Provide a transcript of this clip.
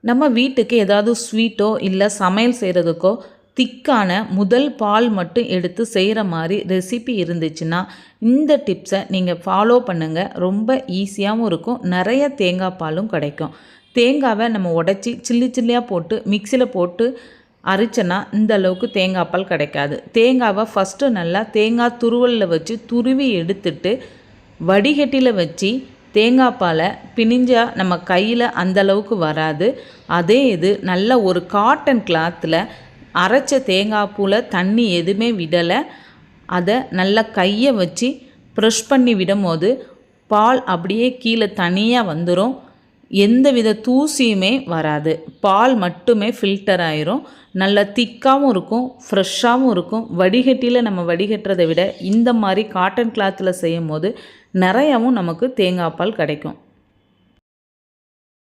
நம்ம வீட்டுக்கு ஏதாவது ஸ்வீட்டோ இல்லை சமையல் செய்கிறதுக்கோ திக்கான முதல் பால் மட்டும் எடுத்து செய்கிற மாதிரி ரெசிபி இருந்துச்சுன்னா இந்த டிப்ஸை நீங்கள் ஃபாலோ பண்ணுங்கள். ரொம்ப ஈஸியாகவும் இருக்கும், நிறைய தேங்காய் பாலும் கிடைக்கும். தேங்காவை நம்ம உடச்சி சில்லி சில்லியாக போட்டு மிக்சியில் போட்டு அரைச்சனா இந்த அளவுக்கு தேங்காய் பால் கிடைக்காது. தேங்காவை ஃபஸ்ட்டு நல்லா தேங்காய் துருவலில் வச்சு துருவி எடுத்துட்டு வடிகட்டியில் வச்சு தேங்காய் பாலை பிழிஞ்சால் நம்ம கையில் அந்தளவுக்கு வராது. அதே இது நல்ல ஒரு காட்டன் கிளாத்தில் அரைச்ச தேங்காய் பூவில் தண்ணி எதுவுமே விடலை, அதை நல்லா கையை வச்சு ப்ரெஷ் பண்ணி விடும்போது பால் அப்படியே கீழே தனியாக வந்துடும். எந்த வித தூசியுமே வராது, பால் மட்டுமே ஃபில்டர் ஆயிரும். நல்ல திக்காகவும் இருக்கும், ஃப்ரெஷ்ஷாகவும் இருக்கும். வடிகட்டியில் நம்ம வடிகட்டுறதை விட இந்த மாதிரி காட்டன் கிளாத்தில் செய்யும் போது நிறையாவும் நமக்கு தேங்காய் பால் கிடைக்கும்.